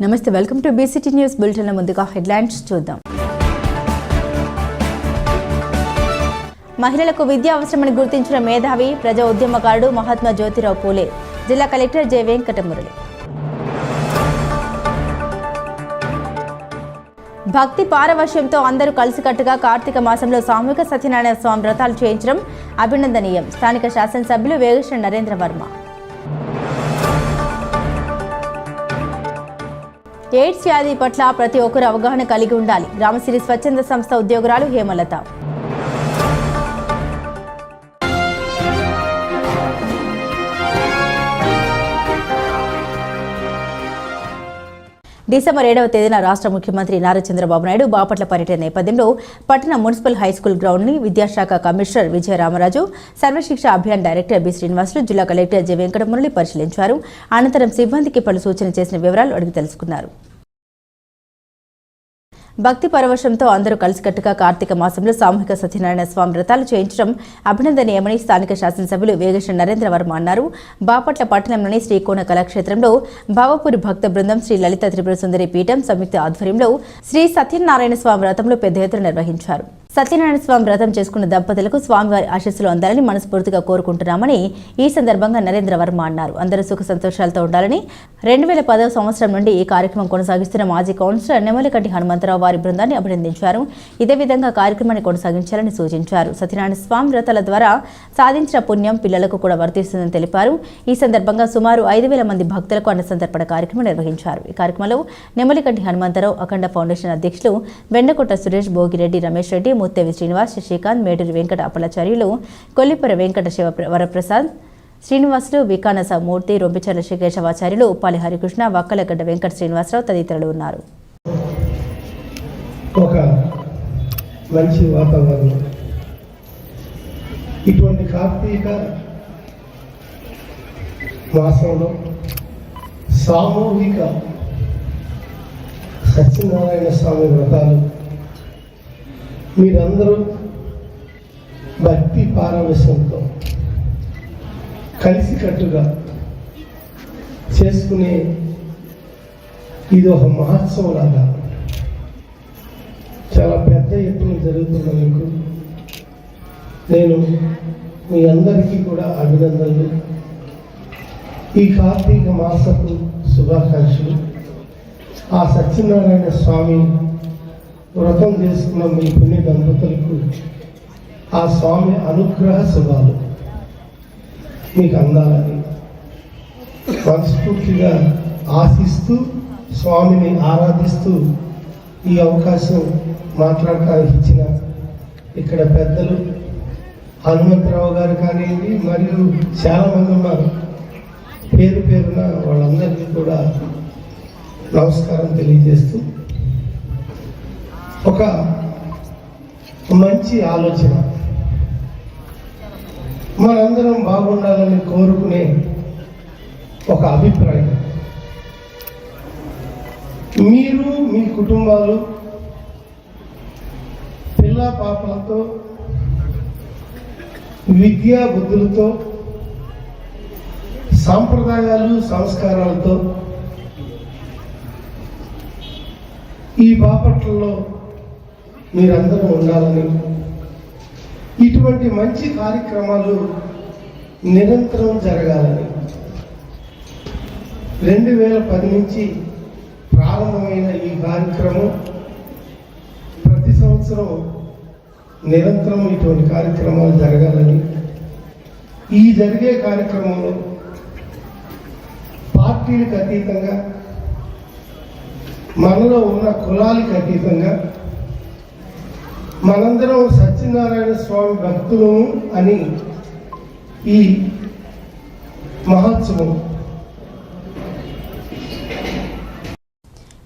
నమస్తే, welcome to BCT news bulletin. ముందుగా headlines చూద్దాం. మహిళలకు విద్య అవసరమని గుర్తించిన మేధావి ప్రజా ఉద్యమకారుడు మహాత్మా జ్యోతిరావు పూలే. జిల్లా కలెక్టర్ జె వెంకటమురళి. భక్తి పారవశ్యంతో అందరూ కలిసికట్టుగా కార్తీక మాసంలో సామూహిక సత్యనారాయణ స్వామి వ్రతాలు చేయించడం అభినందనీయం. స్థానిక శాసనసభ్యులు వేగేశ్వర నరేంద్ర వర్మ. ఎయిడ్స్ వ్యాధి పట్ల ప్రతి ఒక్కరు అవగాహన కలిగి ఉండాలి. గ్రామసిరి స్వచ్ఛంద సంస్థ ఉద్యోగురాలు హేమలత. డిసెంబర్ 7వ తేదీన రాష్ట్ర ముఖ్యమంత్రి నారా చంద్రబాబు నాయుడు బాపట్ల పర్యటన నేపథ్యంలో పట్టణ మున్సిపల్ హైస్కూల్ గ్రౌండ్ని విద్యాశాఖ commissioner Vijayaramaraju, Sarvashiksha Abhiyan director B Srinivasulu, జిల్లా కలెక్టర్ జె వెంకటమురళి పరిశీలించారు. అనంతరం సిబ్బందికి పలు సూచనలు చేసిన వివరాలు అడిగి తెలుసుకున్నారు. భక్తి పరవశంతో అందరూ కలిసికట్టుగా కార్తీక మాసంలో సామూహిక సత్యనారాయణ స్వామి వ్రతాలు చేయించడం అభినందనీయమని స్థానిక శాసనసభ్యులు వేగేశ్వర నరేంద్ర వర్మ అన్నారు. బాపట్ల పట్టణంలోని శ్రీకోణ కళాక్షేత్రంలో భావపురి భక్త బృందం శ్రీ లలిత త్రిపుర సుందరి పీఠం సంయుక్త ఆధ్వర్యంలో శ్రీ సత్యనారాయణ స్వామి వ్రతంలో పెద్ద ఎత్తున నిర్వహించారు. సత్యనారాయణ స్వామి వ్రతం చేసుకున్న దంపతులకు స్వామివారి ఆశీస్సులు అందాలని మనస్ఫూర్తిగా కోరుకుంటున్నామని ఈ సందర్భంగా నరేంద్ర వర్మ అన్నారు. అందరూ సుఖ సంతోషాలతో ఉండాలని 2010వ సంవత్సరం నుండి ఈ కార్యక్రమం కొనసాగిస్తున్న మాజీ కౌన్సిలర్ నెమలికంటి హనుమంతరావు వారి బృందాన్ని అభినందించారు. ఇదే విధంగా కార్యక్రమాన్ని కొనసాగించాలని సూచించారు. సత్యనారాయణ స్వామి వ్రతాల ద్వారా సాధించిన పుణ్యం పిల్లలకు కూడా వర్తిస్తుందని తెలిపారు. ఈ సందర్భంగా సుమారు 5,000 మంది భక్తులకు అన్నసంతర్పణ కార్యక్రమం నిర్వహించారు. ఈ కార్యక్రమంలో నెమలికంటి హనుమంతరావు, అఖండ ఫౌండేషన్ అధ్యక్షులు వెండకొట్ట సురేష్, భోగిరెడ్డి రమేష్ రెడ్డి, ముత్తేవి శ్రీనివాస్, శశికాంత్, మేడూరి వెంకట అప్పలాచార్యులు, కొల్లిపుర వెంకట శివ వరప్రసాద్, శ్రీనివాసులు, వికానస మూర్తి, రొంపిచర్ల శేషవాచార్యులు, ఉప్పాలి హరికృష్ణ, వక్కలగడ్డ వెంకట శ్రీనివాసరావు తదితరులు ఉన్నారు. ఒక మంచి వాతావరణం ఇటువంటి కార్తీక మాసంలో సామూహిక సత్యనారాయణ స్వామి వ్రతాలు మీరందరూ భక్తి పారవశ్యంతో కలిసికట్టుగా చేసుకునే ఇది ఒక మహోత్సవం లాగా చాలా పెద్ద ఎత్తున జరుగుతున్నందుకు నేను మీ అందరికీ కూడా అభినందనలు. ఈ కార్తీక మాసపు శుభాకాంక్షలు. ఆ సత్యనారాయణ స్వామి వ్రతం చేసుకున్న మీ పుణ్య దంపతులకు ఆ స్వామి అనుగ్రహ శుభాలు మీకు అందాలని మనస్ఫూర్తిగా ఆశిస్తూ స్వామిని ఆరాధిస్తూ ఈ అవకాశం మాట్లాడటానికి ఇచ్చిన ఇక్కడ పెద్దలు హనుమంతరావు గారు కానివ్వండి, మరియు చాలామంది ఉన్నారు. పేరు పేరున వాళ్ళందరికీ కూడా నమస్కారం తెలియజేస్తూ ఒక మంచి ఆలోచన, మనందరం బాగుండాలని కోరుకునే ఒక అభిప్రాయం. మీరు మీ కుటుంబాలు పిల్ల పాపలతో విద్యా బుద్ధులతో సాంప్రదాయాలు సంస్కారాలతో ఈ బాపట్లలో మీరందరూ ఉండాలని, ఇటువంటి మంచి కార్యక్రమాలు నిరంతరం జరగాలని 2010 నుంచి ప్రారంభమైన ఈ కార్యక్రమం ప్రతి సంవత్సరం నిరంతరం ఇటువంటి కార్యక్రమాలు జరగాలని, ఈ జరిగే కార్యక్రమంలో పార్టీలకు అతీతంగా, మనలో ఉన్న కులాలకు అతీతంగా మనందరం సత్యనారాయణ స్వామి భక్తులు అని ఈ మహోత్సవం.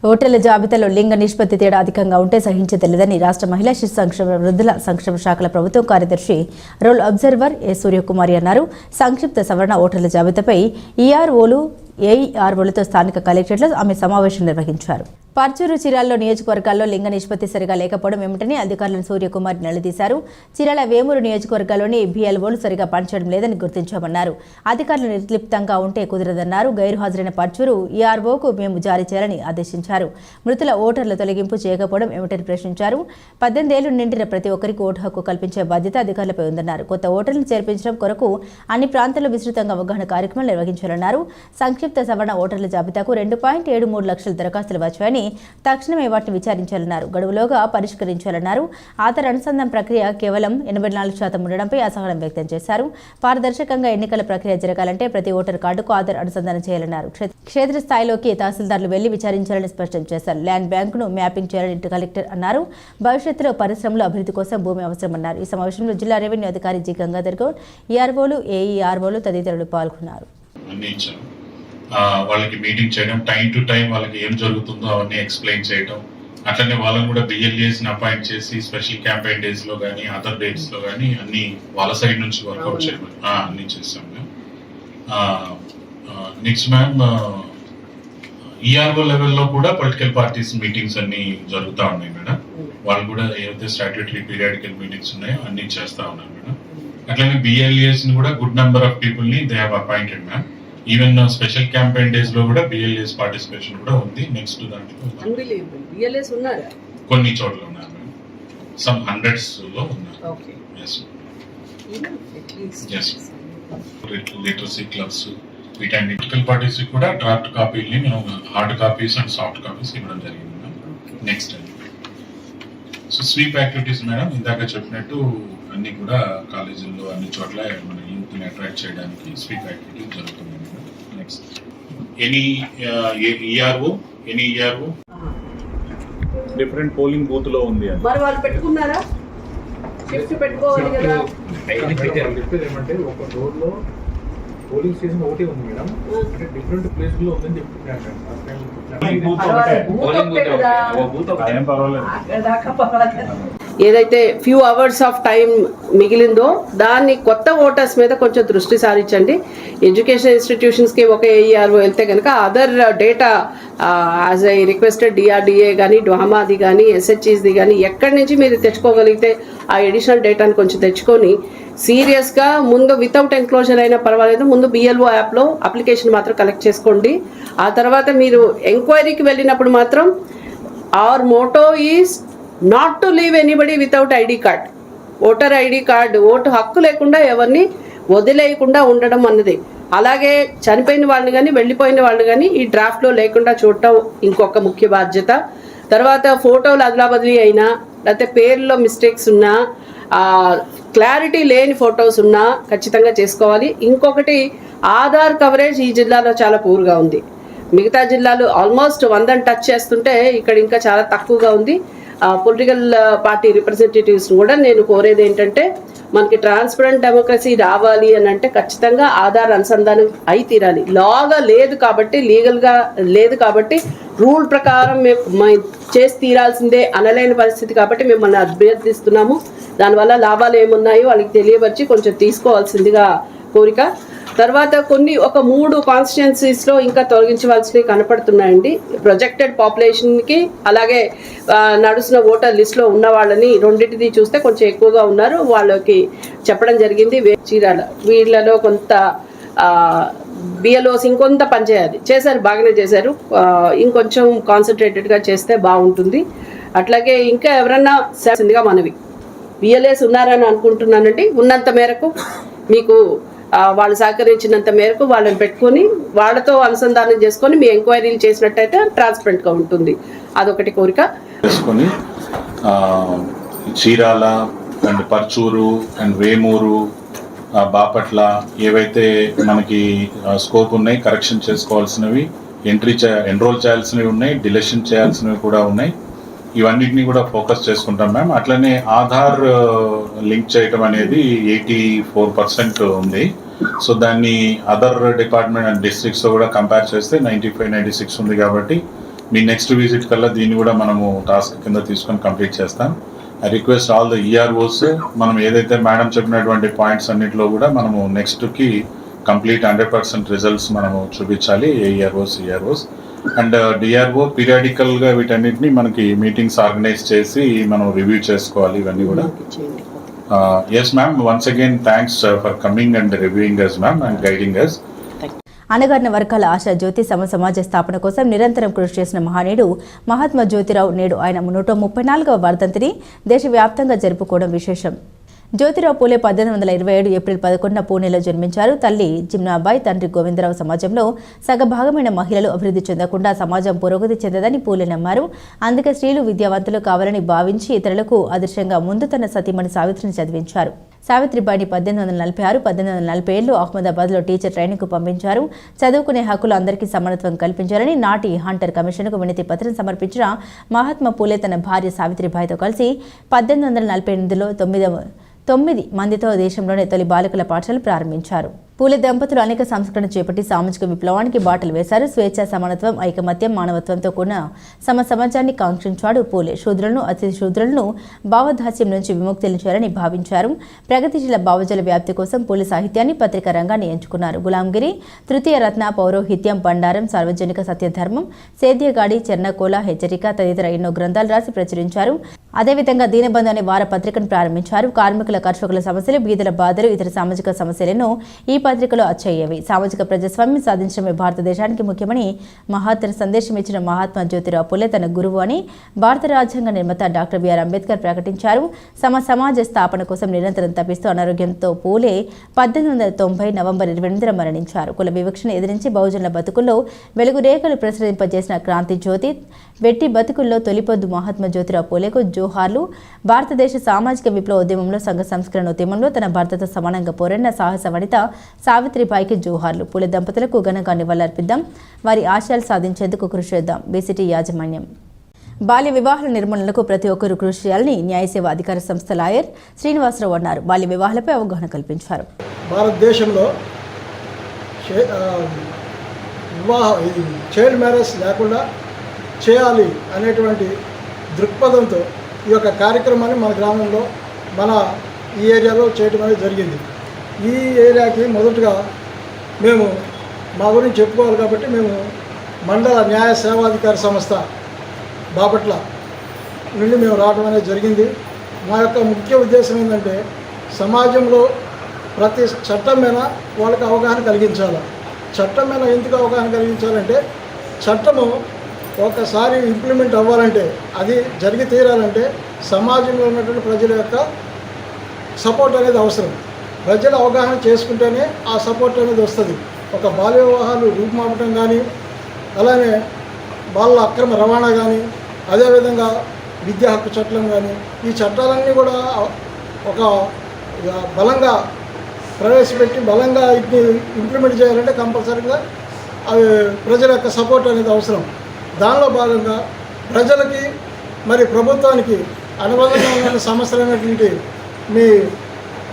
ఓటర్ల జాబితాలో లింగ నిష్పత్తి తేడా అధికంగా ఉంటే సహించదలేదని రాష్ట్ర మహిళా శిశు సంక్షేమ వృద్ధుల సంక్షేమ శాఖల ప్రభుత్వ కార్యదర్శి రోల్ అబ్జర్వర్ ఏ సూర్యకుమారి అన్నారు. సంక్షిప్త సవరణ ఓటర్ల జాబితాపై ఈఆర్ఓలు, ఏఈఆర్ఓలతో స్థానిక కలెక్టరేట్లో ఆమె సమావేశం నిర్వహించారు. పర్చూరు చీరాల్లో నియోజకవర్గాల్లో లింగ నిష్పత్తి సరిగా లేకపోవడం ఏమిటని అధికారులను సూర్యకుమార్ నిలదీశారు. చీరాల వేమూరు నియోజకవర్గాల్లోని బిఎల్ఓలు సరిగా పనిచేయడం లేదని గుర్తించామన్నారు. అధికారులు నిర్లిప్తంగా ఉంటే కుదరదన్నారు. గైరు హాజరైన పర్చూరు ఈఆర్ఓకు మేము జారీ చేయాలని ఆదేశించారు. మృతుల ఓటర్ల తొలగింపు చేయకపోవడం ఏమిటని ప్రశ్నించారు. 18 ఏళ్లు నిండిన ప్రతి ఒక్కరికి ఓటు హక్కు కల్పించే బాధ్యత అధికారులపై ఉందన్నారు. కొత్త ఓటర్లను చేర్పించడం కొరకు అన్ని ప్రాంతాల్లో విస్తృతంగా అవగాహన కార్యక్రమాలు నిర్వహించాలన్నారు. సంక్షిప్త సవరణ ఓటర్ల జాబితాకు 2.73 లక్షల దరఖాస్తులు వచ్చాయని తక్షణమే వాటిని విచారించాలన్నారు. గడువులోగా పరిష్కరించాలన్నారు. ఆధార్ అనుసంధాన ప్రక్రియ కేవలం 84% ఉండడంపై అసహనం వ్యక్తం చేశారు. పారదర్శకంగా ఎన్నికల ప్రక్రియ జరగాలంటే ప్రతి ఓటర్ కార్డుకు ఆధార్ అనుసంధానం చేయాలన్నారు. క్షేత్రస్థాయిలోకి తహసీల్దార్లు వెళ్లి విచారించాలని స్పష్టం చేశారు. ల్యాండ్ బ్యాంకును మ్యాపింగ్ చేయాలని కలెక్టర్ అన్నారు. భవిష్యత్తులో పరిశ్రమల అభివృద్ధి కోసం భూమి అవసరమన్నారు. ఈ సమావేశంలో జిల్లా రెవెన్యూ అధికారి జి గంగాధర్ గౌడ్, ఈఆర్ఓలు, ఏఈఆర్ఓలు తదితరులు పాల్గొన్నారు. వాళ్ళకి మీటింగ్ చేయడం, టైం టు టైం వాళ్ళకి ఏం జరుగుతుందో అవన్నీ ఎక్స్ప్లెయిన్ చేయడం, అట్లనే వాళ్ళని కూడా బిఎల్ఏస్ని అపాయింట్ చేసి స్పెషల్ క్యాంపెయిన్ డేస్ లో కానీ అదర్ డేట్స్ లో కానీ అన్ని వాళ్ళ సైడ్ నుంచి వర్కౌట్ చేయడం అన్ని చేస్తాం మ్యామ్. నెక్స్ట్ మ్యామ్, ఈఆర్ఓ లెవెల్లో కూడా పొలిటికల్ పార్టీస్ మీటింగ్స్ అన్ని జరుగుతూ ఉన్నాయి మేడం. వాళ్ళు కూడా ఏవైతే స్టాట్యూటరీ పీరియాడికల్ మీటింగ్స్ ఉన్నాయో అన్ని చేస్తా ఉన్నారు మేడం. అట్లనే బిఎల్ఏస్ ని కూడా గుడ్ నెంబర్ ఆఫ్ పీపుల్ ని they have appointed ma'am. Even special campaign days లో కూడా బిఎల్ఏస్ పార్టిసిపేషన్ కూడా ఉంది. నెక్స్ట్ దాంట్లో కొన్ని చోట్ల ఉన్నారు మేడం. సమ్ హండ్రెడ్స్ లో ఉన్నారు. లిటరసీ క్లబ్స్ వీటన్ని పొలిటికల్ పార్టీస్ కూడా డ్రాఫ్ట్ కాపీని మనం hard copies and soft copies ఇవ్వడం జరిగింది madam. Next so sweep activities madam, ఇందాక చెప్పినట్టు అన్ని కూడా కాలేజీల్లో అన్ని చోట్ల మన యూత్ ని అట్రాక్ట్ చేయడానికి స్వీప్ యాక్టివిటీస్ జరుగుతుంది. Next any ERO different polling booth లో ఉంది అని మరి వాళ్ళు పెట్టుకున్నారా? షిఫ్ట్ పెట్టుకోవాలి కదా. ఏమంటే ఒక రోడ్ లో పోలింగ్ స్టేషన్ ఒకటి ఉంది మేడం, అంటే డిఫరెంట్ ప్లేస్ లో ఉందని చెప్తున్నాను. ఏదైతే ఫ్యూ అవర్స్ ఆఫ్ టైం మిగిలిందో దాన్ని కొత్త ఓటర్స్ మీద కొంచెం దృష్టి సారించండి. ఎడ్యుకేషన్ ఇన్స్టిట్యూషన్స్కి ఒక ఏఈఆర్ఓ వెళ్తే కనుక other data as I requested DRDA కానీ డ్వామాది కానీ ఎస్హెచ్ఈస్ది కానీ ఎక్కడి నుంచి మీరు తెచ్చుకోగలిగితే ఆ ఎడిషనల్ డేటాను కొంచెం తెచ్చుకొని సీరియస్గా ముందు వితౌట్ ఎన్క్లోజర్ అయినా పర్వాలేదు, ముందు బిఎల్ఓ యాప్లో అప్లికేషన్ మాత్రం కలెక్ట్ చేసుకోండి. ఆ తర్వాత మీరు ఎంక్వైరీకి వెళ్ళినప్పుడు మాత్రం our motto is not to leave anybody without ID card. Voter ID card, vote హక్కు లేకుండా ఎవరిని వదిలేయకుండా ఉండడం అన్నది. అలాగే చనిపోయిన వాళ్ళని కానీ వెళ్ళిపోయిన వాళ్ళని కానీ ఈ డ్రాఫ్ట్లో లేకుండా చూడటం ఇంకొక ముఖ్య బాధ్యత. తర్వాత ఫోటోలు అదలా బదిలీ అయినా లేకపోతే పేర్లో మిస్టేక్స్ ఉన్నా, క్లారిటీ లేని ఫొటోస్ ఉన్నా ఖచ్చితంగా చేసుకోవాలి. ఇంకొకటి ఆధార్ కవరేజ్ ఈ జిల్లాలో చాలా పూర్గా ఉంది. మిగతా జిల్లాలు ఆల్మోస్ట్ 100 టచ్ చేస్తుంటే ఇక్కడ ఇంకా చాలా తక్కువగా ఉంది. పొలిటికల్ పార్టీ రిప్రజెంటేటివ్స్ కూడా నేను కోరేది ఏంటంటే మనకి ట్రాన్స్పరెంట్ డెమోక్రసీ రావాలి అని అంటే ఖచ్చితంగా ఆధార్ అనుసంధానం అయి తీరాలి. లాగా లేదు కాబట్టి, లీగల్గా లేదు కాబట్టి రూల్ ప్రకారం మేము చేసి తీరాల్సిందే అనలేని పరిస్థితి కాబట్టి మిమ్మల్ని అభ్యర్థిస్తున్నాము. దానివల్ల లాభాలు ఏమున్నాయో వాళ్ళకి తెలియపరిచి కొంచెం తీసుకోవాల్సిందిగా కోరిక. తర్వాత ఒక 3 కాన్స్టిట్యుయెన్సీస్లో ఇంకా తొలగించవలసినవి కనపడుతున్నాయండి. ప్రొజెక్టెడ్ పాపులేషన్కి అలాగే నడుస్తున్న ఓటర్ లిస్ట్లో ఉన్న వాళ్ళని రెండింటిది చూస్తే కొంచెం ఎక్కువగా ఉన్నారు. వాళ్ళకి చెప్పడం జరిగింది. చీరాల వీళ్ళలో కొంత బిఎల్ఓస్ ఇంకొంత పనిచేయాలి. చేశారు, బాగానే చేశారు. ఇంకొంచెం కాన్సన్ట్రేటెడ్గా చేస్తే బాగుంటుంది. అట్లాగే ఇంకా ఎవరన్నా చేసిందిగా మనవి బిఎల్ఏస్ ఉన్నారని అనుకుంటున్నానండి. ఉన్నంత మేరకు మీకు వాళ్ళు సహకరించినంత మేరకు వాళ్ళని పెట్టుకొని వాళ్ళతో అనుసంధానం చేసుకొని మీ ఎంక్వైరీలు చేసినట్టయితే ట్రాన్స్పరెంట్గా ఉంటుంది. అదొకటి కోరిక. చేసుకొని చీరాల అండ్ పర్చూరు అండ్ వేమూరు, బాపట్ల ఏవైతే మనకి స్కోప్ ఉన్నాయి, కరెక్షన్ చేసుకోవాల్సినవి, ఎన్రోల్ చేయాల్సినవి ఉన్నాయి, డిలీషన్ చేయాల్సినవి కూడా ఉన్నాయి. ఇవన్నిటిని కూడా ఫోకస్ చేసుకుంటాం మ్యామ్. అట్లనే ఆధార్ లింక్ చేయటం అనేది 84% ఉంది. సో దాన్ని అదర్ డిపార్ట్మెంట్ అండ్ డిస్ట్రిక్ట్స్తో కూడా కంపేర్ చేస్తే 95-96 ఉంది. కాబట్టి మీ నెక్స్ట్ విజిట్ కల్లా దీన్ని కూడా మనము టాస్క్ కింద తీసుకొని కంప్లీట్ చేస్తాం. I request all the EROs, మనం ఏదైతే మేడం చెప్పినటువంటి పాయింట్స్ అన్నింటిలో కూడా మనము నెక్స్ట్కి కంప్లీట్ 100% రిజల్ట్స్ మనము చూపించాలి. ఈఆర్ఓస్ అండ్ డిఆర్ఓ పీరియాడికల్గా వీటన్నిటిని మనకి మీటింగ్స్ ఆర్గనైజ్ చేసి మనం రివ్యూ చేసుకోవాలి ఇవన్నీ కూడా. Yes ma'am, once again thanks for coming and reviewing us ma'am and guiding us. అణగారిన వర్గాల ఆశా జ్యోతి సమాజ స్థాపన కోసం నిరంతరం కృషి చేసిన మహానీయుడు మహాత్మా జ్యోతిరావు నేడు ఆయన 134వ వర్ధంతిని దేశవ్యాప్తంగా జరుపుకోవడం విశేషం. జ్యోతిరావు పూలే 1827 ఏప్రిల్ 11న పూణేలో జన్మించారు. తల్లి జిమ్నాబాయి, తండ్రి గోవిందరావు సమాజంలో సగభాగమైన మహిళలు అభివృద్ధి చెందకుండా సమాజం పురోగతి చెందదని పూలే నమ్మారు. అందుకే స్త్రీలు విద్యావంతులు కావాలని భావించి ఇతరులకు ఆదర్శంగా ముందు తన సతీమణి సావిత్రిని చదివించారు. సావిత్రిబాయిని 1846, 1847లో అహ్మదాబాద్లో టీచర్ ట్రైనింగ్కు పంపించారు. చదువుకునే హక్కులు అందరికీ సమానత్వం కల్పించాలని నాటి హంటర్ కమిషన్కు వినతి పత్రం సమర్పించిన మహాత్మా పూలే తన భార్య సావిత్రిబాయితో కలిసి 1848లో 9 మందితో దేశంలోనే తొలి బాలికల పాఠశాల ప్రారంభించారు. పూలే దంపతులు అనేక సంస్కరణ చేపట్టి సామాజిక విప్లవానికి బాటలు వేశారు. స్వేచ్ఛ, సమానత్వం, ఐకమత్యం, మానవత్వంతో కూడిన సమాజాన్ని కాంక్షించాడు పూలే. శూద్రులను, అతి శూద్రులను భావదాస్యం నుంచి విముక్తించారని భావించారు. ప్రగతిశీల భావజాల వ్యాప్తి కోసం పూలే సాహిత్యాన్ని, పత్రికా రంగాన్ని ఎంచుకున్నారు. గులాంగిరి, తృతీయ రత్న, పౌరోహిత్యం, బండారం, సార్వజనిక సత్యధర్మం, సేద్యగాడి, చెర్నకోల, హెచ్చరిక తదితర ఎన్నో గ్రంథాలు రాసి ప్రచురించారు. అదేవిధంగా దీనబంధు అనే వార పత్రికను ప్రారంభించారు. కార్మికుల, కర్షకుల సమస్యలు, బీదల బాధలు, ఇతర సామాజిక సమస్యలను ఈ పత్రికలో అచ్చయ్యేవి. సామాజిక ప్రజాస్వామ్యం సాధించడమే భారతదేశానికి ముఖ్యమని మహత్తర సందేశం ఇచ్చిన మహాత్మా జ్యోతిరావు పూలే తన గురువు అని భారత రాజ్యాంగ నిర్మాత డాక్టర్ బిఆర్ అంబేద్కర్ ప్రకటించారు. సమాజ స్థాపన కోసం నిరంతరం తప్పిస్తూ అనారోగ్యంతో పూలే 1890 నవంబర్ 28న మరణించారు. కుల వివక్షను ఎదిరించి బహుజనుల బతుకుల్లో వెలుగు రేఖలు ప్రసరింపజేసిన క్రాంతి జ్యోతి, వెట్టి బతుకుల్లో తొలిపొద్దు మహాత్మా జ్యోతిరావు పూలేకు జోహార్లు. భారతదేశ సామాజిక విప్లవ ఉద్యమంలో, సంఘ సంస్కరణ ఉద్యమంలో తన భర్తతో సమానంగా పోరాడిన సాహస వనిత సావిత్రిబాయికి జోహార్లు. పూలే దంపతులకు ఘనంగా నివాళులర్పిద్దాం. వారి ఆశయాలు సాధించేందుకు కృషి చేద్దాం. బీసీటీ యాజమాన్యం. బాల్య వివాహాల నిర్మూలనకు ప్రతి ఒక్కరూ కృషి చేయాలని న్యాయ సేవా అధికార సంస్థ లాయర్ శ్రీనివాసరావు అన్నారు. బాల్య వివాహాలపై అవగాహన కల్పించారు. భారతదేశంలో చైల్డ్ మ్యారేజ్ లేకుండా చేయాలి అనేటువంటి దృక్పథంతో ఈ యొక్క కార్యక్రమాన్ని మన గ్రామంలో, మన ఈ ఏరియాలో చేయడం అనేది జరిగింది. ఈ ఏరియాకి మొదటగా మేము మా గురించి చెప్పుకోవాలి కాబట్టి మేము మండల న్యాయ సేవాధికార సంస్థ బాపట్ల నుండి మేము రావడం అనేది జరిగింది. మా యొక్క ముఖ్య ఉద్దేశం ఏంటంటే సమాజంలో ప్రతి చట్టం మీద వాళ్ళకి అవగాహన కలిగించాలి. చట్టం మీద ఎందుకు అవగాహన కలిగించాలంటే చట్టము ఒకసారి ఇంప్లిమెంట్ అవ్వాలంటే, అది జరిగి తీరాలంటే సమాజంలో ఉన్నటువంటి ప్రజల యొక్క సపోర్ట్ అనేది అవసరం. ప్రజలు అవగాహన చేసుకుంటేనే ఆ సపోర్ట్ అనేది వస్తుంది. ఒక బాల్య వివాహాలు రూపుమాపటం కానీ, అలానే బాలల అక్రమ రవాణా కానీ, అదేవిధంగా విద్యా హక్కు చట్టం కానీ, ఈ చట్టాలన్నీ కూడా ఒక బలంగా ప్రవేశపెట్టి బలంగా ఇంప్లిమెంట్ చేయాలంటే కంపల్సరీగా అవి ప్రజల యొక్క సపోర్ట్ అనేది అవసరం. దానిలో భాగంగా ప్రజలకి మరి ప్రభుత్వానికి అనుబంధంగా ఉన్న సమస్యలైనటువంటి మీ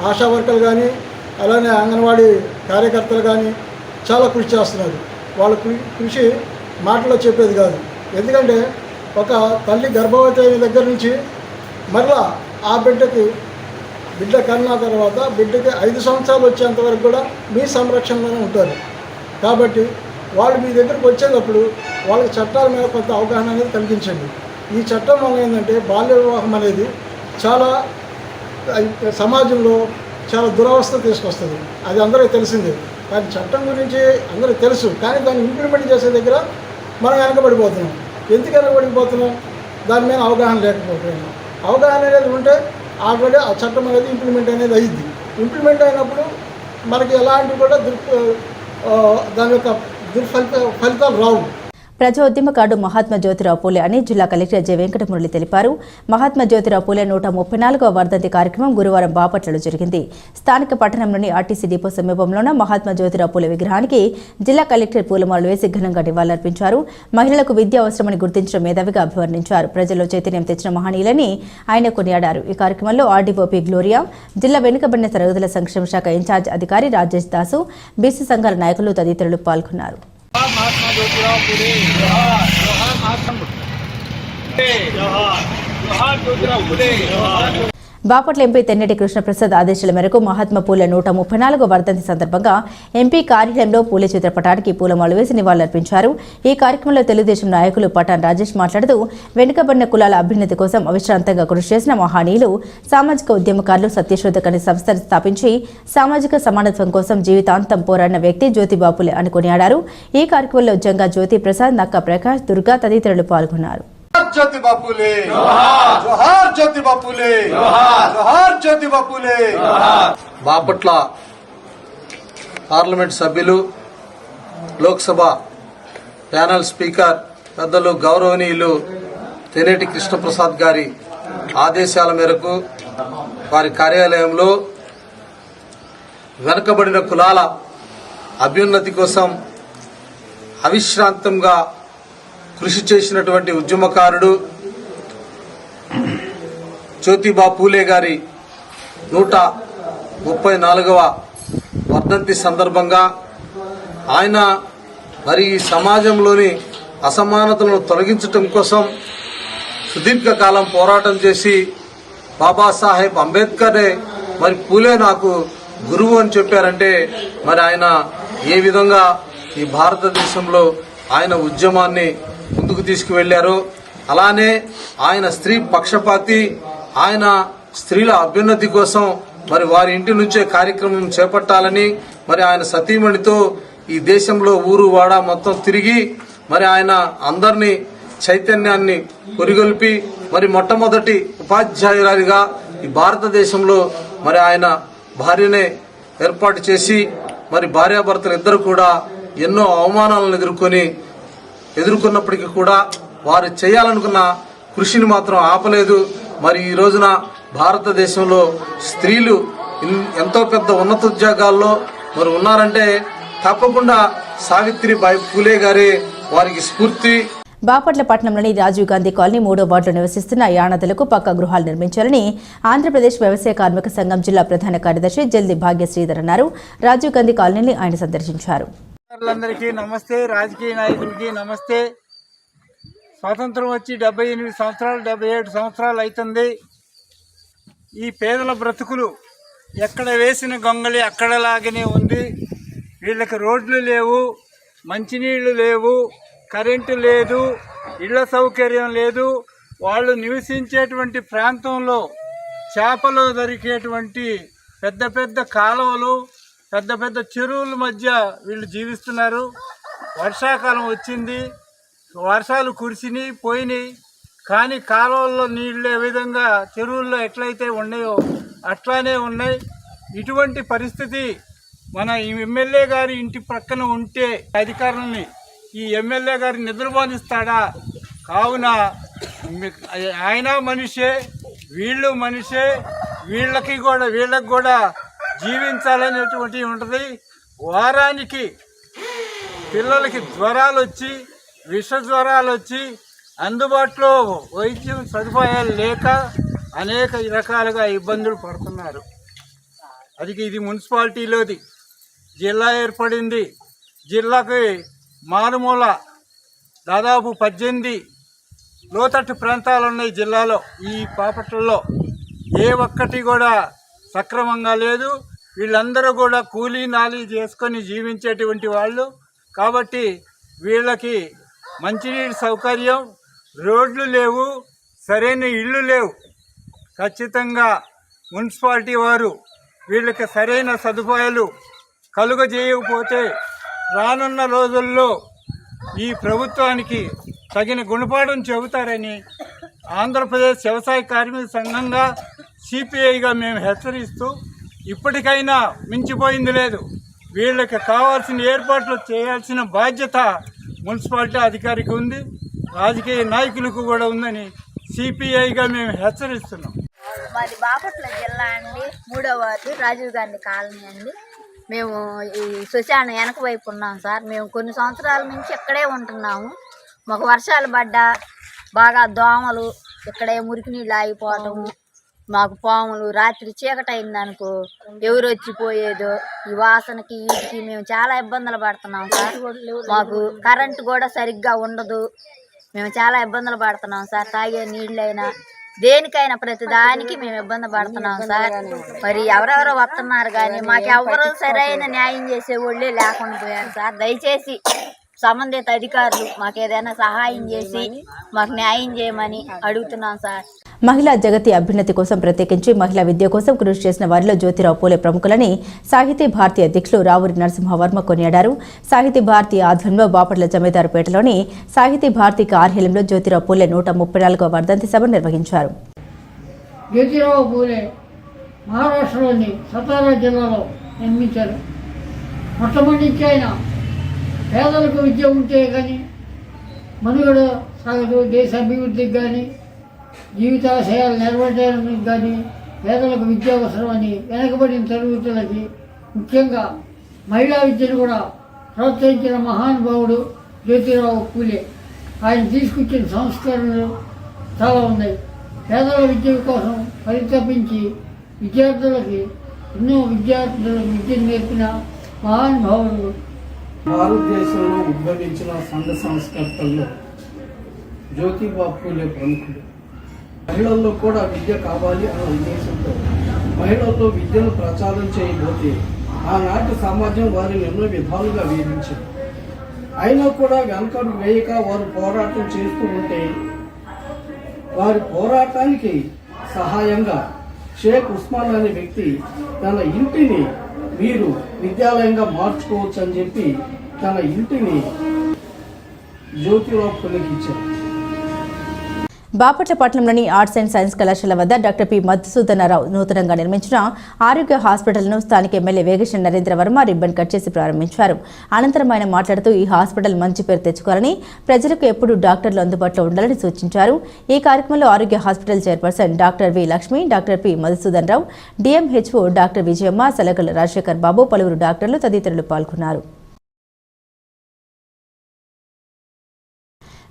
ఆశా వర్కర్లు కానీ, అలానే అంగన్వాడీ కార్యకర్తలు కానీ చాలా కృషి చేస్తున్నారు. వాళ్ళ కృషి మాటలో చెప్పేది కాదు. ఎందుకంటే ఒక తల్లి గర్భవతి అయిన దగ్గర నుంచి మరలా ఆ బిడ్డ కన్నా తర్వాత బిడ్డకి 5 సంవత్సరాలు వచ్చేంత వరకు కూడా మీ సంరక్షణలోనే ఉంటారు. కాబట్టి వాళ్ళు మీ దగ్గరకు వచ్చేటప్పుడు వాళ్ళకి చట్టాల మీద కొంత అవగాహన అనేది కలిగించండి. ఈ చట్టం వల్ల ఏంటంటే బాల్య వివాహం అనేది చాలా సమాజంలో చాలా దురవస్థ తీసుకొస్తుంది. అది అందరికీ తెలిసిందే. కానీ చట్టం గురించి అందరికీ తెలుసు, కానీ దాన్ని ఇంప్లిమెంట్ చేసే దగ్గర మనం వెనకబడిపోతున్నాం. ఎందుకు వెనకబడిపోతున్నాం? దాని మీద అవగాహన లేకపోతున్నాం. అవగాహన అనేది ఉంటే ఆల్రెడీ ఆ చట్టం అనేది ఇంప్లిమెంట్ అనేది అయ్యింది. ఇంప్లిమెంట్ అయినప్పుడు మనకి ఎలాంటి కూడా దాని యొక్క ఫలితాలు రావు. ప్రజా ఉద్యమకారుడు మహాత్మా జ్యోతిరావు పూలే అని జిల్లా కలెక్టర్ జె వెంకటమురళి తెలిపారు. మహాత్మా జ్యోతిరావు పూలే 134వ వర్ధంతి కార్యక్రమం గురువారం బాపట్లలో జరిగింది. స్థానిక పట్టణంలోని ఆర్టీసీ డిపో సమీపంలోన మహాత్మా జ్యోతిరావు పూలే విగ్రహానికి జిల్లా కలెక్టర్ పూలమాలలు వేసి ఘనంగా నివాళులర్పించారు. మహిళలకు విద్య అవసరమని గుర్తించడం మేధావిగా అభివర్ణించారు. ప్రజల్లో చైతన్యం తెచ్చిన మహనీయులని ఆయన కొనియాడారు. ఈ కార్యక్రమంలో ఆర్డీఓపీ గ్లోరియా, జిల్లా వెనుకబడిన తరగతుల సంక్షేమ శాఖ ఇన్ఛార్జ్ అధికారి రాజేష్ దాసు, బీసీ సంఘాల నాయకులు తదితరులు పాల్గొన్నారు. महात्मा ज्योतिराव फुले जोहार जोहार महात्मा जोहार जोहार ज्योतिराव फुले जोहार. బాపట్ల ఎంపీ తెన్నటి కృష్ణప్రసాద్ ఆదేశాల మేరకు మహాత్మా పూలే 134వ వర్ధంతి సందర్భంగా ఎంపీ కార్యాలయంలో పూలే చిత్రపటానికి పూలమాలలు వేసి నివాళులర్పించారు. ఈ కార్యక్రమంలో తెలుగుదేశం నాయకులు పటాన్ రాజేష్ మాట్లాడుతూ వెనుకబడిన కులాల అభ్యున్నతి కోసం అవిశ్రాంతంగా కృషి చేసిన మహనీయులు, సామాజిక ఉద్యమకారులు, సత్యశోధక్ అనే సంస్థను స్థాపించి సామాజిక సమానత్వం కోసం జీవితాంతం పోరాడిన వ్యక్తి జ్యోతిబా పూలే అని కొనియాడారు. ఈ కార్యక్రమంలో జంగా జ్యోతి ప్రసాద్, నక్క ప్రకాష్, దుర్గా తదితరులు పాల్గొన్నారు. ज्योतिबा फुले जोहार ज्योतिबा फुले जोहार ज्योतिबा फुले బాపట్ల పార్లమెంట్ సభ్యులు, లోక్సభ ప్యానెల్ స్పీకర్ పెద్దలు గౌరవనీయులు తెనేటి కృష్ణప్రసాద్ గారి ఆదేశాల మేరకు వారి కార్యాలయంలో వెనుకబడిన కులాల అభ్యున్నతి కోసం అవిశ్రాంతంగా కృషి చేసినటువంటి ఉద్యమకారుడు జ్యోతిబా పూలే గారి 134వ వర్ధంతి సందర్భంగా ఆయన మరి ఈ సమాజంలోని అసమానతలను తొలగించడం కోసం సుదీర్ఘకాలం పోరాటం చేసి బాబాసాహెబ్ అంబేద్కరే మరి పూలే నాకు గురువు అని చెప్పారంటే మరి ఆయన ఏ విధంగా ఈ భారతదేశంలో ఆయన ఉద్యమాన్ని ముందుకు తీసుకువెళ్లారు. అలానే ఆయన స్త్రీ పక్షపాతి, ఆయన స్త్రీల అభ్యున్నతి కోసం మరి వారి ఇంటి నుంచే కార్యక్రమం చేపట్టాలని మరి ఆయన సతీమణితో ఈ దేశంలో ఊరు వాడ మొత్తం తిరిగి మరి ఆయన అందరినీ చైతన్యాన్ని పురిగొల్పి మరి మొట్టమొదటి ఉపాధ్యాయురాలిగా ఈ భారతదేశంలో మరి ఆయన భార్యనే ఏర్పాటు చేసి మరి భార్యాభర్తలు ఇద్దరు కూడా ఎన్నో అవమానాలను ఎదుర్కొన్నప్పటికీ కూడా వారు చేయాలనుకున్న కృషిని మాత్రం ఆపలేదు. మరి ఈ రోజున భారతదేశంలో స్త్రీలు ఎంతో పెద్ద ఉన్నత ఉద్యోగాల్లో మరి ఉన్నారంటే తప్పకుండా సావిత్రిబాయి పూలే గారే వారికి స్ఫూర్తి. బాపట్ల పట్టణంలోని రాజీవ్ గాంధీ కాలనీ 3వ వార్డులో నివసిస్తున్న యానాదులకు పక్కా గృహాలు నిర్మించాలని ఆంధ్రప్రదేశ్ వ్యవసాయ కార్మిక సంఘం జిల్లా ప్రధాన కార్యదర్శి జల్ది భాగ్యశ్రీధర్ అన్నారు. రాజీవ్ గాంధీ కాలనీని ఆయన సందర్శించారు. అందరికీ నమస్తే. రాజకీయ నాయకులకి నమస్తే. స్వాతంత్రం వచ్చి 78 సంవత్సరాలు 77 సంవత్సరాలు అవుతుంది. ఈ పేదల బ్రతుకులు ఎక్కడ వేసిన గొంగళి అక్కడలాగానే ఉంది. వీళ్ళకి రోడ్లు లేవు, మంచినీళ్లు లేవు, కరెంటు లేదు, ఇళ్ల సౌకర్యం లేదు. వాళ్ళు నివసించేటువంటి ప్రాంతంలో చేపలు దొరికేటువంటి పెద్ద పెద్ద కాలువలు, పెద్ద పెద్ద చెరువుల మధ్య వీళ్ళు జీవిస్తున్నారు. వర్షాకాలం వచ్చింది, వర్షాలు కురిసినాయి పోయినాయి, కానీ కాలువల్లో నీళ్ళు ఏ విధంగా చెరువుల్లో ఎట్లయితే ఉన్నాయో అట్లానే ఉన్నాయి. ఇటువంటి పరిస్థితి మన ఎమ్మెల్యే గారి ఇంటి ప్రక్కన ఉంటే అధికారులని ఈ ఎమ్మెల్యే గారి నిద్రపోనిస్తాడా? కావున ఆయన మనిషే, వీళ్ళు మనిషే, వీళ్ళకి కూడా జీవించాలనేటువంటివి ఉంటుంది. వారానికి పిల్లలకి జ్వరాలు వచ్చి, విష జ్వరాలు వచ్చి, అందుబాటులో వైద్యం సదుపాయాలు లేక అనేక రకాలుగా ఇబ్బందులు పడుతున్నారు. అది ఇది మున్సిపాలిటీలోది. జిల్లా ఏర్పడింది. జిల్లాకి మారుమూల దాదాపు 18 లోతట్టు ప్రాంతాలు ఉన్నాయి జిల్లాలో. ఈ బాపట్లలో ఏ ఒక్కటి కూడా సక్రమంగా లేదు. వీళ్ళందరూ కూడా కూలీ నాలీ చేసుకొని జీవించేటువంటి వాళ్ళు. కాబట్టి వీళ్ళకి మంచినీటి సౌకర్యం, రోడ్లు లేవు, సరైన ఇళ్ళు లేవు. ఖచ్చితంగా మున్సిపాలిటీ వారు వీళ్ళకి సరైన సదుపాయాలు కలుగజేయకపోతే రానున్న రోజుల్లో ఈ ప్రభుత్వానికి తగిన గుణపాఠం చెబుతారని ఆంధ్రప్రదేశ్ వ్యవసాయ కార్మిక సంఘంగా సిపిఐగా మేము హెచ్చరిస్తూ, ఇప్పటికైనా మించిపోయింది లేదు. వీళ్ళకి కావాల్సిన ఏర్పాట్లు చేయాల్సిన బాధ్యత మున్సిపాలిటీ అధికారికి ఉంది, రాజకీయ నాయకులకు కూడా ఉందని సిపిఐగా మేము హెచ్చరిస్తున్నాం. మాది బాపట్ల జిల్లా అండి, 3వ వార్డు రాజీవ్ గాంధీ కాలనీ అండి. మేము ఈ శ్మశాన వెనక వైపు ఉన్నాం సార్. మేము కొన్ని సంవత్సరాల నుంచి ఇక్కడే ఉంటున్నాము. మాకు వర్షాలు పడ్డా బాగా దోమలు, ఇక్కడే మురికి నీళ్ళు ఆగిపోవటము, మాకు పాములు, రాత్రి చీకటి అయిందనుకో ఎవరు వచ్చిపోయేదో, ఈ వాసనకి వీటికి మేము చాలా ఇబ్బందులు పడుతున్నాం సార్. మాకు కరెంటు కూడా సరిగ్గా ఉండదు. మేము చాలా ఇబ్బందులు పడుతున్నాం సార్. తాగే నీళ్ళైనా దేనికైనా ప్రతి దానికి మేము ఇబ్బంది పడుతున్నాం సార్. మరి ఎవరెవరో వస్తున్నారు కానీ మాకు ఎవరు సరైన న్యాయం చేసే వాళ్ళే లేకుండా పోయారు సార్. దయచేసి సంబంధిత అధికారులు మాకు ఏదైనా సహాయం చేసి మాకు న్యాయం చేయమని అడుగుతున్నాం సార్. మహిళా జగతి అభ్యున్నతి కోసం ప్రత్యేకించి మహిళా విద్య కోసం కృషి చేసిన వారిలో జ్యోతిరావు పూలే ప్రముఖులని సాహితీ భారతి అధ్యక్షులు రావూరి నరసింహవర్మ కొనియాడారు. సాహితీ భారతి ఆధ్వర్యంలో బాపట్ల జమీదారుపేటలోని సాహితీ భారతి కార్యాలయంలో జ్యోతిరావు పూలే 134వ వర్ధంతి సభ నిర్వహించారు. జ్యోతిరావు పూలే మహారాష్ట్రలోని సతారా జిల్లాలో జన్మించారు. మొట్టమొదటి ఆయన పేదలకు విద్య ఉంటే కానీ మనుగడ సాగదు, దేశ అభివృద్ధికి కానీ జీవితాశయాలు నెరవేర్చడానికి కానీ పేదలకు విద్య అవసరమని వెనకబడిన తరగతులకి ముఖ్యంగా మహిళా విద్యను కూడా ప్రోత్సహించిన మహానుభావుడు జ్యోతిరావు పూలే. ఆయన తీసుకొచ్చిన సంస్కరణలు చాలా ఉన్నాయి. పేదల విద్య కోసం పరితపించి విద్యార్థులకు విద్యను నేర్పిన మహానుభావుడు. భారతదేశంలో ఉద్భవించిన సంఘ సంస్కర్తల్లో జ్యోతిబా పూలే ప్రముఖుడు. మహిళల్లో కూడా విద్య కావాలి అన్న ఉద్దేశంతో మహిళల్లో విద్యను ప్రచారం చేయబోతే ఆనాటి సమాజం వారిని ఎన్నో విధాలుగా వేధించింది. అయినా కూడా వెనకడు వేయక వారు పోరాటం చేస్తూ ఉంటే వారి పోరాటానికి సహాయంగా షేక్ ఉస్మాన్ అనే వ్యక్తి తన ఇంటిని మీరు విద్యాలయంగా మార్చుకోవచ్చు అని చెప్పి తన ఇంటిని జ్యోతిరావు పూలేకి ఇచ్చారు. బాపట్ల పట్టణంలోని ఆర్ట్స్ అండ్ సైన్స్ కళాశాల వద్ద డాక్టర్ పి మధుసూదనరావు నూతనంగా నిర్మించిన ఆరోగ్య హాస్పిటల్ను స్థానిక MLA Vegeshwara Narendra Varma ribbon cut చేసి ప్రారంభించారు. అనంతరం ఆయన మాట్లాడుతూ ఈ హాస్పిటల్ మంచి పేరు తెచ్చుకోవాలని, ప్రజలకు ఎప్పుడూ డాక్టర్లు అందుబాటులో ఉండాలని సూచించారు. ఈ కార్యక్రమంలో ఆరోగ్య hospital chairperson doctor V Lakshmi, doctor P Madhusudanarao, DMHO doctor Vijayamma, Salakala Rajasekhar Babu, పలువురు డాక్టర్లు తదితరులు పాల్గొన్నారు.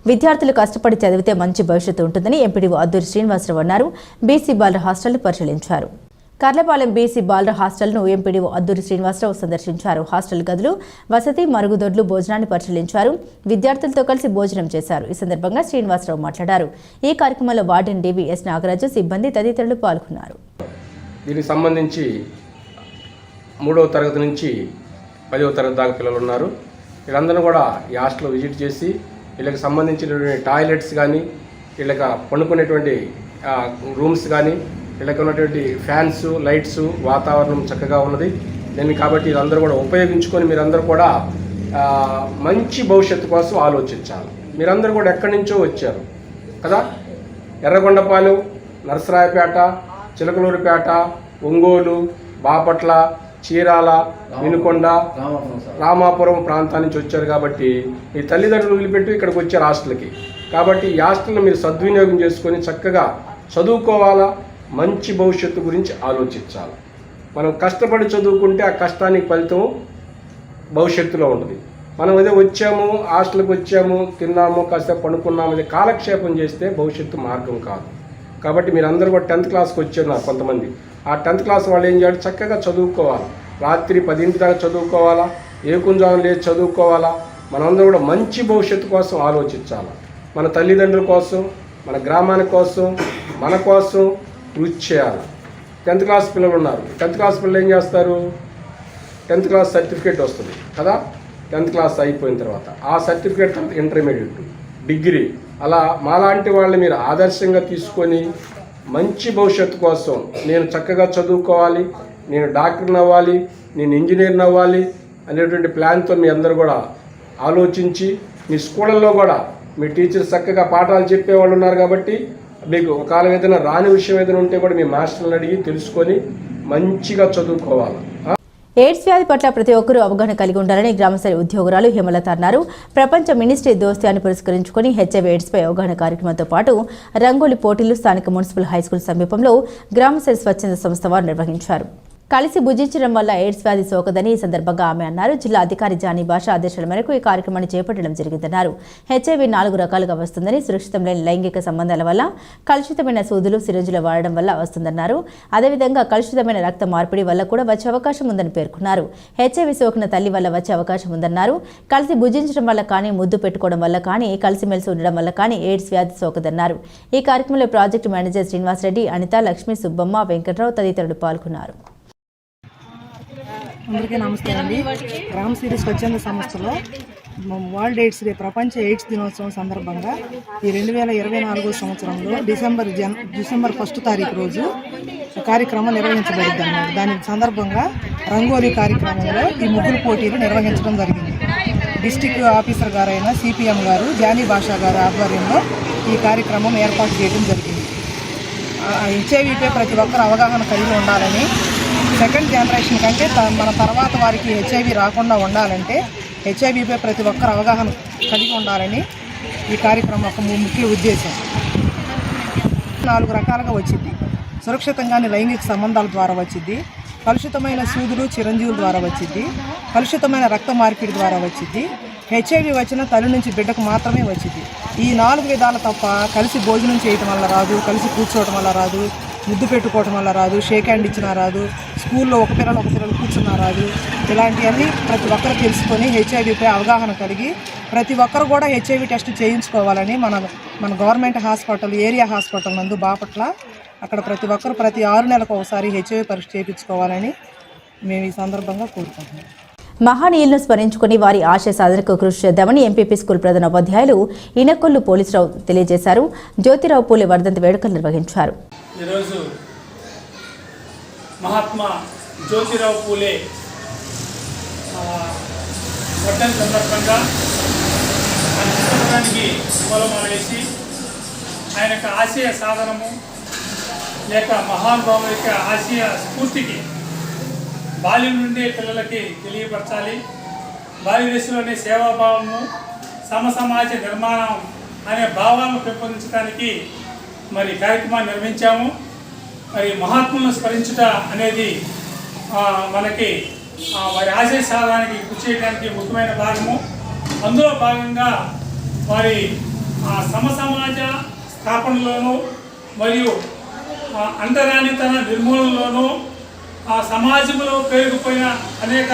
విద్యార్థులు కష్టపడి చదివితే మంచి భవిష్యత్తు ఉంటుందని ఎంపీడీఓ అద్దూరి శ్రీనివాసరావు అన్నారు. బీసీ బాలుర హాస్టల్ను పరిశీలించారు. కర్లపాలెం బీసీ బాలుర హాస్టల్ను ఎంపీడీఓ అద్దూరి శ్రీనివాసరావు సందర్శించారు. హాస్టల్ గదులు, వసతి, మరుగుదొడ్లు, భోజనాన్ని పరిశీలించారు. విద్యార్థులతో కలిసి భోజనం చేశారు. ఈ సందర్భంగా శ్రీనివాసరావు మాట్లాడారు. ఈ కార్యక్రమంలో వార్డెన్ డివిఎస్ నాగరాజు, సిబ్బంది తదితరులు పాల్గొన్నారు. దీనికి సంబంధించి 3వ తరగతి నుంచి 10వ తరగతి దాకా పిల్లలు ఉన్నారు. వీళ్ళందరూ కూడా ఈ హాస్టల్ విజిట్ చేసి వీళ్ళకి సంబంధించినటువంటి టాయిలెట్స్ కానీ, వీళ్ళకి పండుకునేటువంటి రూమ్స్ కానీ, వీళ్ళకి ఉన్నటువంటి ఫ్యాన్స్, లైట్స్, వాతావరణం చక్కగా ఉన్నది. దీన్ని కాబట్టి వీళ్ళందరూ కూడా ఉపయోగించుకొని మీరందరూ కూడా మంచి భవిష్యత్తు కోసం ఆలోచించాలి. మీరందరూ కూడా ఎక్కడి నుంచో వచ్చారు కదా. ఎర్రగొండపాలెం, నరసరాయపేట, చిలకలూరుపేట, ఒంగోలు, బాపట్ల, చీరాల, వినుకొండ, రామాపురం ప్రాంతాల నుంచి వచ్చారు. కాబట్టి మీ తల్లిదండ్రులు వదిలిపెట్టి ఇక్కడికి వచ్చారు హాస్టల్కి. కాబట్టి ఈ హాస్టల్ని మీరు సద్వినియోగం చేసుకొని చక్కగా చదువుకోవాలా, మంచి భవిష్యత్తు గురించి ఆలోచించాలి. మనం కష్టపడి చదువుకుంటే ఆ కష్టానికి ఫలితం భవిష్యత్తులో ఉంటుంది. మనం ఏదో వచ్చాము, హాస్టల్కి వచ్చాము, తిన్నాము, కాసేపు పడుకున్నాము, అది కాలక్షేపం చేస్తే భవిష్యత్తు మార్గం కాదు. కాబట్టి మీరు అందరూ కూడా 10th క్లాస్కి వచ్చారు. కొంతమంది ఆ 10th క్లాస్ వాళ్ళు ఏం చేయాలి, చక్కగా చదువుకోవాలి. రాత్రి 10 దాకా చదువుకోవాలా, ఏకుంజాము లేచి చదువుకోవాలా. మనందరూ కూడా మంచి భవిష్యత్తు కోసం ఆలోచించాలి. మన తల్లిదండ్రుల కోసం, మన గ్రామాని కోసం, మన కోసం కృషి చేయాలి. 10th క్లాస్ పిల్లలు ఉన్నారు. 10th క్లాస్ పిల్లలు ఏం చేస్తారు, 10th క్లాస్ సర్టిఫికేట్ వస్తుంది కదా. 10th క్లాస్ అయిపోయిన తర్వాత ఆ సర్టిఫికేట్ తర్వాత ఇంటర్మీడియట్, డిగ్రీ, అలా మాలాంటి వాళ్ళని మీరు ఆదర్శంగా తీసుకొని మంచి భవిష్యత్తు కోసం నేను చక్కగా చదువుకోవాలి, నేను డాక్టర్ని అవ్వాలి, నేను ఇంజనీర్ని అవ్వాలి అనేటువంటి ప్లాన్తో మీ అందరూ కూడా ఆలోచించి మీ స్కూళ్ళల్లో కూడా మీ టీచర్స్ చక్కగా పాఠాలు చెప్పేవాళ్ళు ఉన్నారు. కాబట్టి మీకు ఒకవేళ ఏదైనా రాని విషయం ఏదైనా ఉంటే కూడా మీ మాస్టర్లను అడిగి తెలుసుకొని మంచిగా చదువుకోవాలి. ఎయిడ్స్ వ్యాధి పట్ల ప్రతి ఒక్కరూ అవగాహన కలిగి ఉండాలని గ్రామస్థాయి ఉద్యోగురాలు హేమలత అన్నారు. ప్రపంచ మినిస్ట్రీ దోస్త్యాన్ని పురస్కరించుకుని హెచ్ఐవి ఎయిడ్స్పై అవగాహన కార్యక్రమంతో పాటు రంగోలి పోటీలు స్థానిక మున్సిపల్ హైస్కూల్ సమీపంలో గ్రామస్థాయి స్వచ్ఛంద సంస్థ వారు నిర్వహించారు. కలిసి భుజించడం వల్ల ఎయిడ్స్ వ్యాధి సోకదని ఈ సందర్భంగా ఆమె అన్నారు. జిల్లా అధికారి జానీ భాష ఆదేశాల మేరకు ఈ కార్యక్రమాన్ని చేపట్టడం జరిగిందన్నారు. హెచ్ఐవి 4 రకాలుగా వస్తుందని, సురక్షితం లేని లైంగిక సంబంధాల వల్ల, కలుషితమైన సూదులు, సిరంజుల వాడడం వల్ల వస్తుందన్నారు. అదేవిధంగా కలుషితమైన రక్త మార్పిడి వల్ల కూడా వచ్చే అవకాశం ఉందని పేర్కొన్నారు. హెచ్ఐవి సోకిన తల్లి వల్ల వచ్చే అవకాశం ఉందన్నారు. కలిసి భుజించడం వల్ల కానీ, ముద్దు పెట్టుకోవడం వల్ల కానీ, కలిసిమెలిసి ఉండడం వల్ల కానీ ఎయిడ్స్ వ్యాధి సోకదన్నారు. ఈ కార్యక్రమంలో ప్రాజెక్టు మేనేజర్ శ్రీనివాసరెడ్డి, అనిత, లక్ష్మి, సుబ్బమ్మ, వెంకట్రావు తదితరులు పాల్గొన్నారు. అందరికీ నమస్తే అండి. రామశ్రీ స్వచ్ఛంద సంస్థలో వరల్డ్ ఎయిడ్స్ డే, ప్రపంచ ఎయిడ్స్ దినోత్సవం సందర్భంగా ఈ 2024 సంవత్సరంలో డిసెంబర్ 1 తారీఖు రోజు కార్యక్రమం నిర్వహించబడింది అన్నమాట. దాని సందర్భంగా రంగోలీ కార్యక్రమంలో ఈ ముగ్గురు పోటీలు నిర్వహించడం జరిగింది. డిస్టిక్ ఆఫీసర్ గారైన సిపిఎం గారు జానీ భాషా గారి ఆధ్వర్యంలో ఈ కార్యక్రమం ఏర్పాటు చేయడం జరిగింది. హెచ్ఐవిపై ప్రతి ఒక్కరు అవగాహన కలిగి ఉండాలని, సెకండ్ జనరేషన్ కంటే మన తర్వాత వారికి హెచ్ఐవి రాకుండా ఉండాలంటే హెచ్ఐవిపై ప్రతి ఒక్కరు అవగాహన కలిగి ఉండాలని ఈ కార్యక్రమం ఒక ముఖ్య ఉద్దేశం. 4 రకాలుగా వచ్చింది. సురక్షితంగానే లైంగిక సంబంధాల ద్వారా వచ్చింది, కలుషితమైన సూదులు, చిరంజీవుల ద్వారా వచ్చింది, కలుషితమైన రక్త మార్పిడి ద్వారా వచ్చింది, హెచ్ఐవి వచ్చిన తల్లి నుంచి బిడ్డకు మాత్రమే వచ్చింది. ఈ 4 విధాలు తప్ప కలిసి భోజనం చేయటం వల్ల రాదు, కలిసి కూర్చోవటం వల్ల రాదు, ముద్దు పెట్టుకోవటం వల్ల రాదు, షేక్ హ్యాండ్ ఇచ్చినా రాదు, స్కూల్లో ఒక పిల్లలు కూర్చున్నా రాదు. ఇలాంటివన్నీ ప్రతి ఒక్కరు తెలుసుకొని హెచ్ఐవిపై అవగాహన కలిగి ప్రతి ఒక్కరు కూడా హెచ్ఐవి టెస్ట్ చేయించుకోవాలని మన గవర్నమెంట్ హాస్పిటల్, ఏరియా హాస్పిటల్ నందు బాపట్ల అక్కడ ప్రతి ఒక్కరు ప్రతి 6 నెలలకు ఒకసారి హెచ్ఐవి పరీక్ష చేయించుకోవాలని మేము ఈ సందర్భంగా కోరుకుంటున్నాం. మహనీయులను స్మరించుకుని వారి ఆశయ సాధనకు కృషి చేద్దామని ఎంపీపీ స్కూల్ ప్రధాన ఉపాధ్యాయులు ఇనకొల్లు పోలీసురావు తెలియజేశారు. జ్యోతిరావు పూలే వర్ధంతి వేడుకలు నిర్వహించారు. ఈరోజు మహాత్మా జ్యోతిరావు పూలే వర్ధంతి సందర్భంగా ఆయన చిత్రపటానికి పూలమాల వేసి ఆయన యొక్క ఆశయ సాధనము లేక మహానుభావుల యొక్క ఆశయ స్ఫూర్తికి బాల్యం నుండే పిల్లలకి తెలియపరచాలి. బాల్య దశలోనే సేవాభావము, సమసమాజ నిర్మాణం అనే భావాలను పెంపొందించడానికి మరి కార్యక్రమాన్ని నిర్వహించాము. మరి మహాత్ములను స్మరించుట అనేది మనకి వారి ఆశయ సాధనానికి కృషి చేయడానికి ముఖ్యమైన భాగము. అందులో భాగంగా వారి సమసమాజ స్థాపనలోనూ మరియు అంటరానితన నిర్మూలనలోనూ సమాజంలో పేరుకుపోయిన అనేక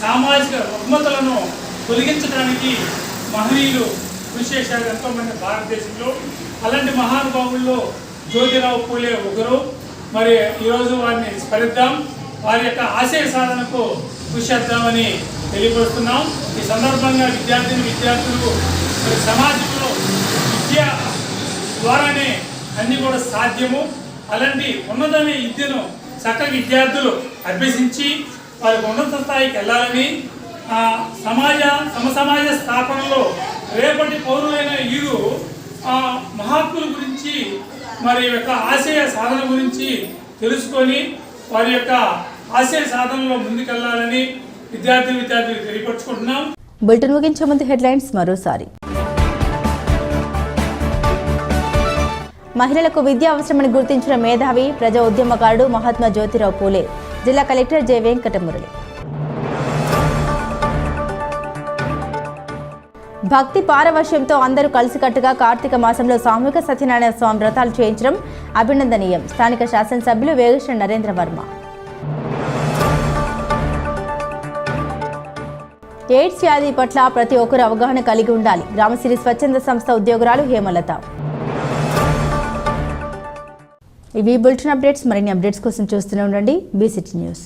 సామాజిక రుగ్మతలను తొలగించడానికి మహనీయులు కృషి చేశారు ఎంతోమంది భారతదేశంలో. అలాంటి మహానుభావుల్లో జ్యోతిరావు పూలే ఒకరు. మరి ఈరోజు వారిని స్మరిద్దాం, వారి యొక్క ఆశయ సాధనకు కృషి చేద్దామని తెలియపరుస్తున్నాం. ఈ సందర్భంగా విద్యార్థులు మరి సమాజంలో విద్య ద్వారానే అన్నీ కూడా సాధ్యము. అలాంటి ఉన్నతమైన విద్యను చక్కగా విద్యార్థులు అభ్యసించి వారికి ఉన్నత స్థాయికి వెళ్ళాలని, సమసమాజ స్థాపనలో రేపటి పౌరులైన వీరు మహాత్ముల గురించి మరి యొక్క ఆశయ సాధన గురించి తెలుసుకొని వారి యొక్క ఆశయ సాధనలో ముందుకెళ్లాలని విద్యార్థులు తెలియపరుచుకుంటున్నాం. బులెటిన్ ముగించే ముందు హెడ్లైన్స్ మరోసారి. మహిళలకు విద్య అవసరమని గుర్తించిన మేధావి ప్రజా ఉద్యమకారుడు మహాత్మా జ్యోతిరావు పూలే. జిల్లా కలెక్టర్ జె వెంకటమురళి. భక్తి పారవశ్యంతో అందరూ కలిసికట్టుగా కార్తీక మాసంలో సామూహిక సత్యనారాయణ స్వామి వ్రతాలు చేయించడం అభినందనీయం. స్థానిక శాసనసభ్యులు వేగేశ్వర నరేంద్ర వర్మ. ఎయిడ్స్ వ్యాధి పట్ల ప్రతి ఒక్కరు అవగాహన కలిగి ఉండాలి. రామశ్రీ స్వచ్ఛంద సంస్థ ఉద్యోగురాలు హేమలత. ఇవి బులెటిన్ అప్డేట్స్. మరిన్ని అప్డేట్స్ కోసం చూస్తూనే ఉండండి బీసీటీ న్యూస్.